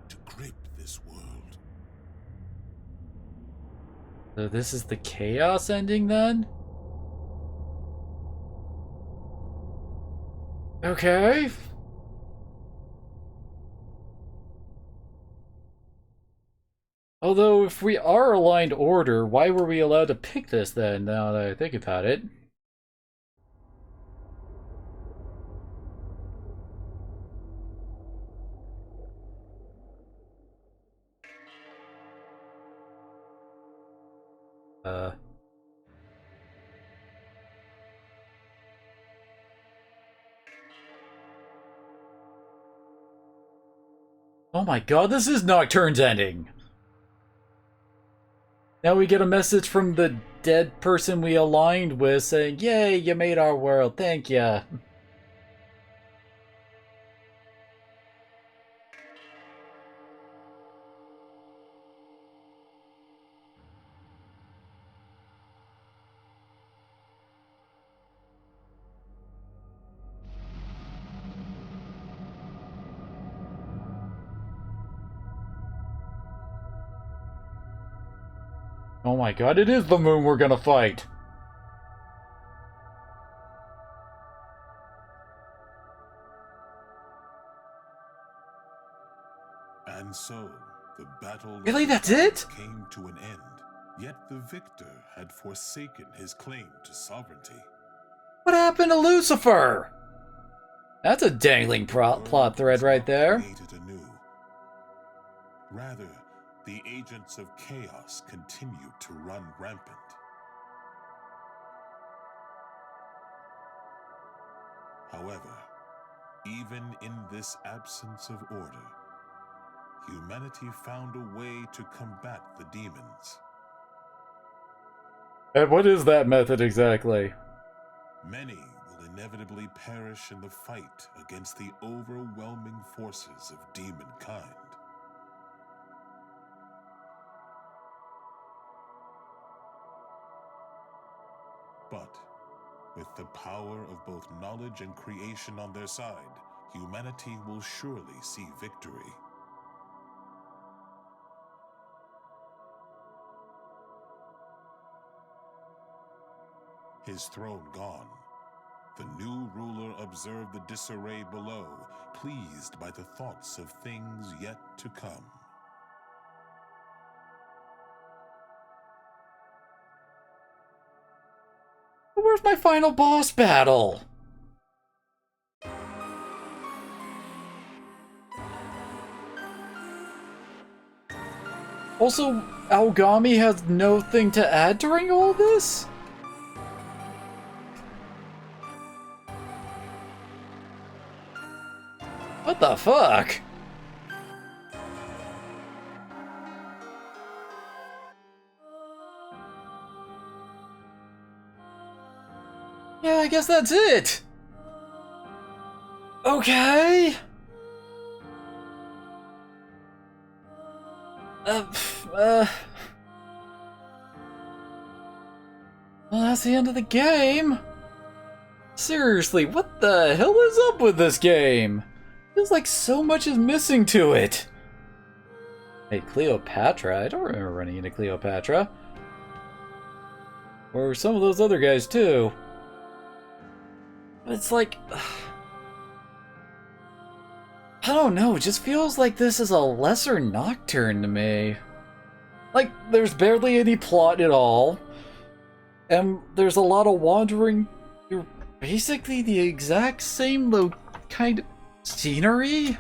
to grip this world. So this is the chaos ending then? Okay. Although, if we are aligned order, why were we allowed to pick this then, now that I think about it? Oh my god, this is Nocturne's ending! Now we get a message from the dead person we aligned with saying, "Yay, you made our world, thank ya." Oh my god, it is the moon we're gonna fight! And so, the battle Really, that's it? came to an end. Yet the victor had forsaken his claim to sovereignty. What happened to Lucifer? That's a dangling plot thread right there. Created anew. Rather, the agents of chaos continued to run rampant. However, even in this absence of order, humanity found a way to combat the demons. And what is that method exactly? Many will inevitably perish in the fight against the overwhelming forces of demonkind. But, with the power of both knowledge and creation on their side, humanity will surely see victory. His throne gone, the new ruler observed the disarray below, pleased by the thoughts of things yet to come. Where's my final boss battle? Also, Aogami has no thing to add during all this? What the fuck? Yeah, I guess that's it. Okay. Well, that's the end of the game. Seriously, what the hell is up with this game? Feels like so much is missing to it. Hey, Cleopatra. I don't remember running into Cleopatra. Or some of those other guys, too. But it's like... I don't know, it just feels like this is a lesser Nocturne to me. Like, there's barely any plot at all. And there's a lot of wandering through basically the exact same kind of scenery.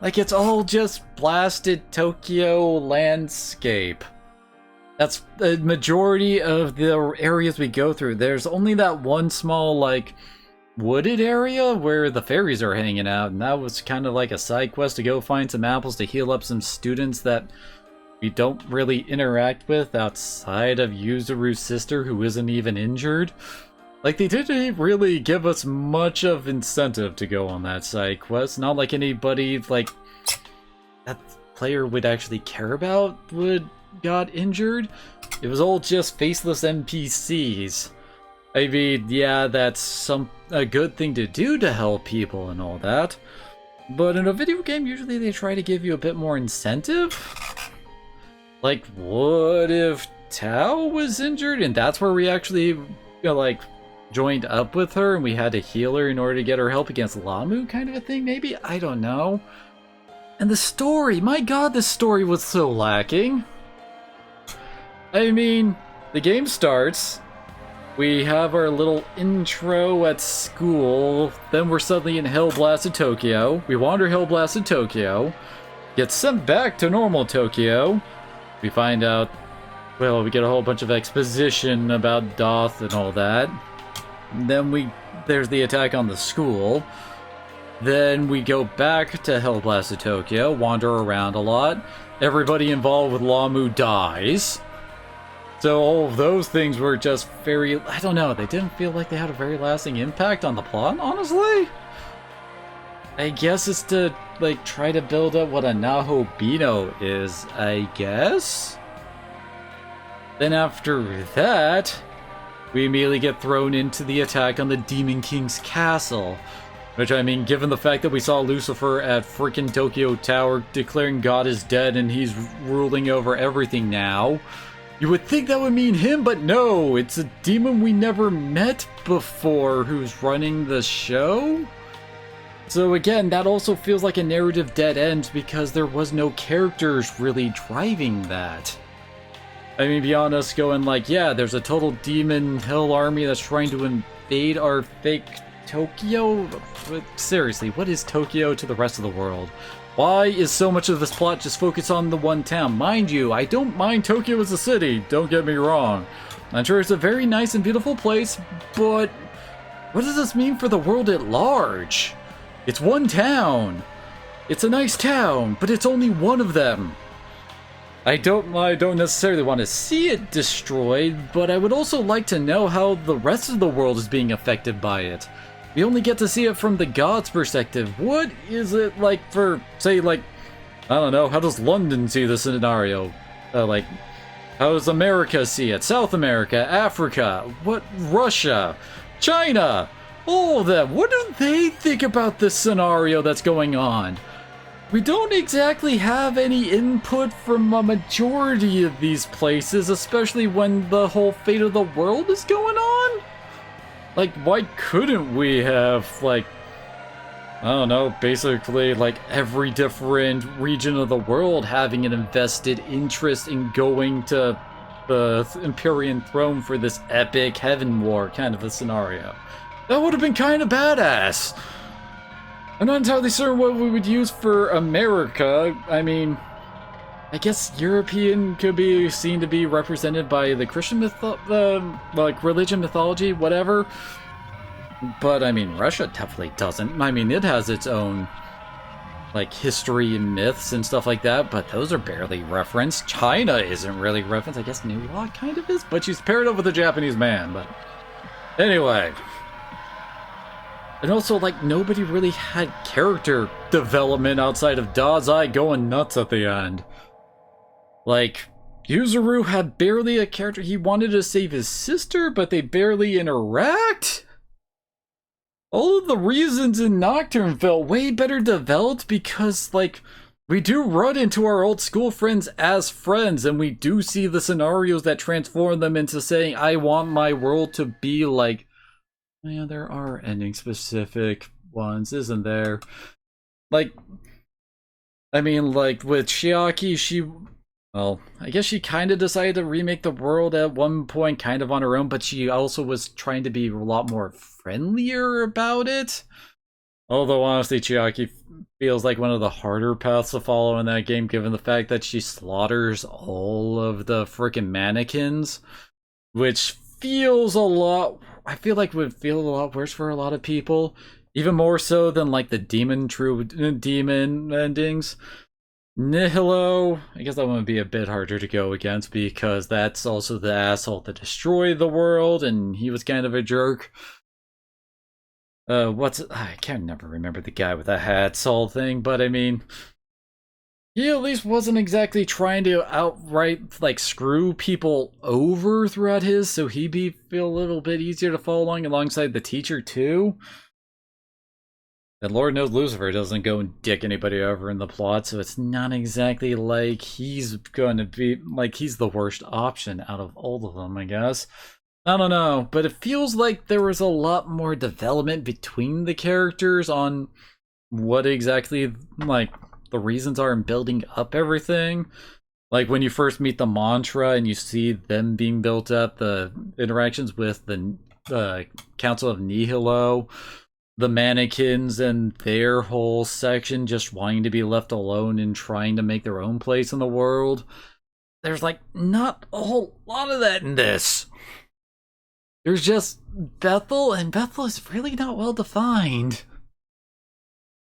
Like, it's all just blasted Tokyo landscape. That's the majority of the areas we go through. There's only that one small, like, wooded area where the fairies are hanging out, and that was kind of like a side quest to go find some apples to heal up some students that we don't really interact with outside of Yuzuru's sister, who isn't even injured. Like, they didn't really give us much of incentive to go on that side quest. Not like anybody, like, that player would actually care about got injured. It was all just faceless NPCs. I mean, yeah, that's a good thing to do to help people and all that. But in a video game, usually they try to give you a bit more incentive. Like, what if Tao was injured and that's where we actually, you know, like, joined up with her and we had to heal her in order to get her help against Lamu kind of a thing, maybe? I don't know. And the story, my god, the story was so lacking. I mean, the game starts, we have our little intro at school, then we're suddenly in Hellblasted Tokyo, we wander Hellblasted Tokyo, get sent back to normal Tokyo, we find out, well, we get a whole bunch of exposition about Doth and all that. Then there's the attack on the school. Then we go back to Hellblasted Tokyo, wander around a lot. Everybody involved with Lamu dies. So all of those things were just very, I don't know, they didn't feel like they had a very lasting impact on the plot, honestly. I guess it's to, like, try to build up what a Nahobino is, I guess? Then after that, we immediately get thrown into the attack on the Demon King's castle. Which, I mean, given the fact that we saw Lucifer at freaking Tokyo Tower declaring God is dead and he's ruling over everything now, you would think that would mean him, but no, it's a demon we never met before who's running the show? So again, that also feels like a narrative dead end because there was no characters really driving that. I mean, beyond us going like, yeah, there's a total demon hell army that's trying to invade our fake Tokyo? But seriously, what is Tokyo to the rest of the world? Why is so much of this plot just focused on the one town? Mind you, I don't mind Tokyo as a city, don't get me wrong. I'm sure it's a very nice and beautiful place, but what does this mean for the world at large? It's one town. It's a nice town, but it's only one of them. I don't necessarily want to see it destroyed, but I would also like to know how the rest of the world is being affected by it. We only get to see it from the gods' perspective. What is it like for, say, like, I don't know, how does London see the scenario? Like, how does America see it? South America, Africa, Russia, China, all of them. What do they think about this scenario that's going on? We don't exactly have any input from a majority of these places, especially when the whole fate of the world is going on. Like, why couldn't we have, like, I don't know, basically, like, every different region of the world having an invested interest in going to the Empyrean throne for this epic heaven war kind of a scenario? That would have been kind of badass. I'm not entirely certain what we would use for America. I mean, I guess European could be seen to be represented by the Christian like religion, mythology, whatever. But I mean, Russia definitely doesn't. I mean, it has its own like history and myths and stuff like that, but those are barely referenced. China isn't really referenced. I guess New Law kind of is, but she's paired up with a Japanese man. But anyway. And also, like, nobody really had character development outside of Dazai going nuts at the end. Like, Yuzuru had barely a character. He wanted to save his sister, but they barely interact? All of the reasons in Nocturne felt way better developed because, like, we do run into our old school friends as friends, and we do see the scenarios that transform them into saying, I want my world to be like... Yeah, there are ending-specific ones, isn't there? Like, I mean, like, with Chiaki, well, I guess she kind of decided to remake the world at one point, kind of on her own, but she also was trying to be a lot more friendlier about it. Although, honestly, Chiaki feels like one of the harder paths to follow in that game, given the fact that she slaughters all of the freaking mannequins, which feels a lot I feel like would feel a lot worse for a lot of people, even more so than like the demon endings. Nihilo, I guess that one would be a bit harder to go against because that's also the asshole that destroyed the world, and he was kind of a jerk. I can't never remember the guy with the hat Saul thing, but I mean, he at least wasn't exactly trying to outright like screw people over throughout his, so he'd feel a little bit easier to follow along alongside the teacher too. And Lord knows Lucifer doesn't go and dick anybody over in the plot, so it's not exactly like he's going to be, like, he's the worst option out of all of them, I guess. I don't know, but it feels like there was a lot more development between the characters on what exactly, like, the reasons are in building up everything. Like, when you first meet the Mantra and you see them being built up, the interactions with the Council of Nihilo, the mannequins and their whole section just wanting to be left alone and trying to make their own place in the world. There's like not a whole lot of that in this. There's just Bethel, and Bethel is really not well defined.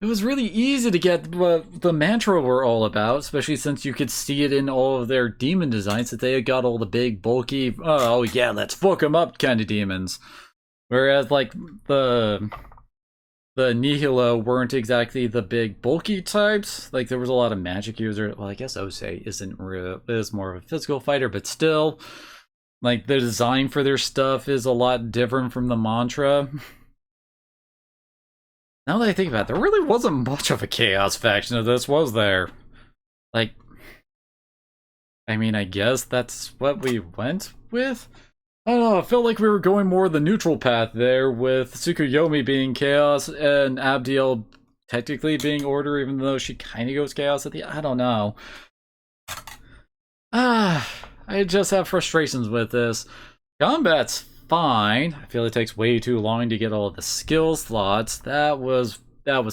It was really easy to get what the Mantra were all about, especially since you could see it in all of their demon designs, that they had got all the big, bulky, oh yeah, let's fuck them up kind of demons. Whereas like the Nihilo weren't exactly the big bulky types. Like there was a lot of magic user. Well, I guess Osei is more of a physical fighter, but still, like the design for their stuff is a lot different from the Mantra. Now that I think about it, there really wasn't much of a Chaos faction of this, was there? Like, I mean, I guess that's what we went with? I don't know, I felt like we were going more the neutral path there, with Tsukuyomi being Chaos and Abdiel technically being Order, even though she kind of goes Chaos at the... I don't know. I just have frustrations with this. Combat's fine. I feel it takes way too long to get all the skill slots. That was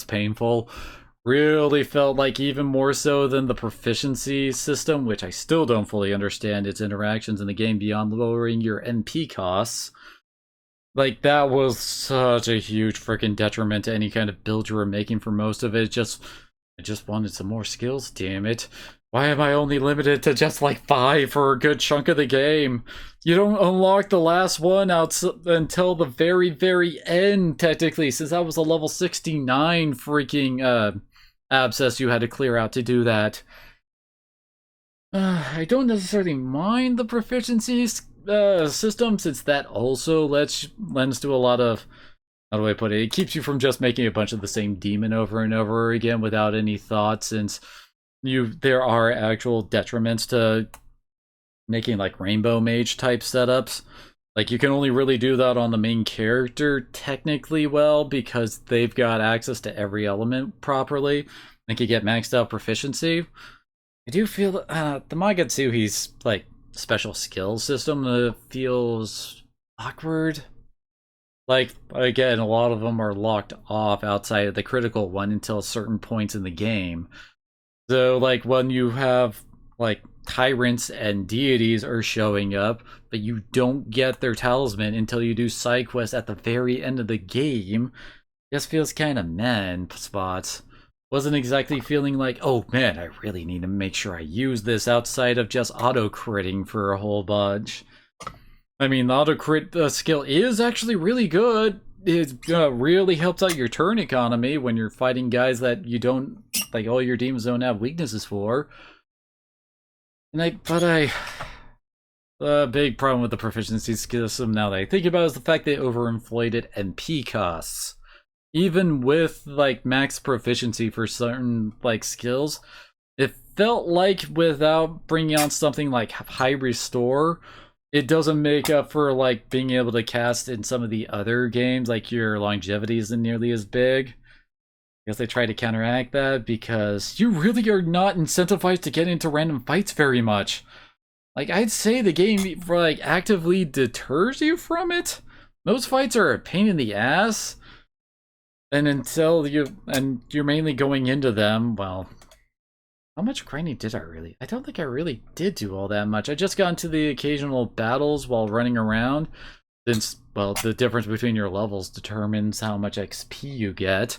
painful. Really felt like even more so than the proficiency system, which I still don't fully understand its interactions in the game beyond lowering your MP costs. Like, that was such a huge freaking detriment to any kind of build you were making for most of it. I just wanted some more skills, damn it. Why am I only limited to just like 5 for a good chunk of the game? You don't unlock the last one out until the very, very end, technically, since that was a level 69 freaking abscess you had to clear out to do that. I don't necessarily mind the proficiency system, since that also lends to a lot of, how do I put it? It keeps you from just making a bunch of the same demon over and over again without any thought, since there are actual detriments to making like rainbow mage type setups. Like, you can only really do that on the main character technically well, because they've got access to every element properly and can get maxed out proficiency. I do feel that the Magatsuhi's like special skill system feels awkward. Like, again, a lot of them are locked off outside of the critical one until certain points in the game. So, like, when you have, like, tyrants and deities are showing up, but you don't get their talisman until you do side quests at the very end of the game, just feels kind of meh in spots. Wasn't exactly feeling like, oh man, I really need to make sure I use this outside of just auto-critting for a whole bunch. I mean, the auto-crit skill is actually really good. It really helps out your turn economy when you're fighting guys that you don't, like, all your demons don't have weaknesses for. The big problem with the proficiency system now that I think about it is the fact they overinflated MP costs. Even with, like, max proficiency for certain, like, skills, it felt like without bringing on something like High Restore, it doesn't make up for, like, being able to cast in some of the other games, like your longevity isn't nearly as big. I guess they try to counteract that because you really are not incentivized to get into random fights very much. Like, I'd say the game, like, actively deters you from it. Those fights are a pain in the ass. And you're mainly going into them, well, how much grinding did I really? I don't think I really did do all that much. I just got into the occasional battles while running around. Since, well, the difference between your levels determines how much XP you get.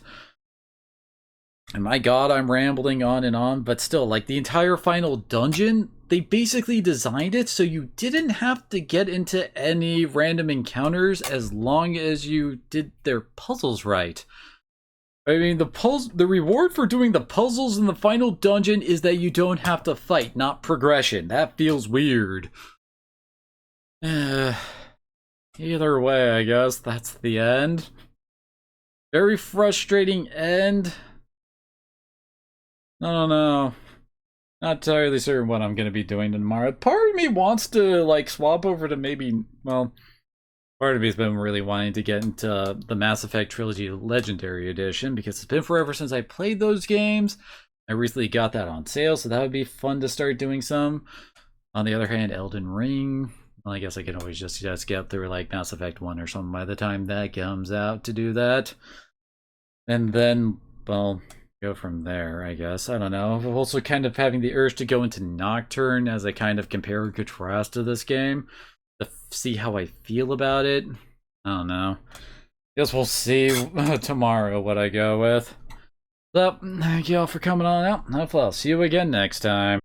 And my god, I'm rambling on, but still, like, the entire final dungeon, they basically designed it so you didn't have to get into any random encounters as long as you did their puzzles right. I mean, the reward for doing the puzzles in the final dungeon is that you don't have to fight, not progression. That feels weird. Either way, I guess that's the end. Very frustrating end. I don't know. Not entirely certain what I'm going to be doing tomorrow. Part of me wants to, like, swap over to maybe, well, part of me's been really wanting to get into the Mass Effect Trilogy Legendary Edition because it's been forever since I played those games. I recently got that on sale, so that would be fun to start doing some. On the other hand, Elden Ring, well, I guess I can always just get through, like, Mass Effect 1 or something by the time that comes out to do that. And then, well, go from there, I guess. I don't know. I'm also kind of having the urge to go into Nocturne as I kind of compare and contrast to this game to see how I feel about it. I don't know. Guess we'll see tomorrow what I go with. So, thank you all for coming on out. Hopefully I'll see you again next time.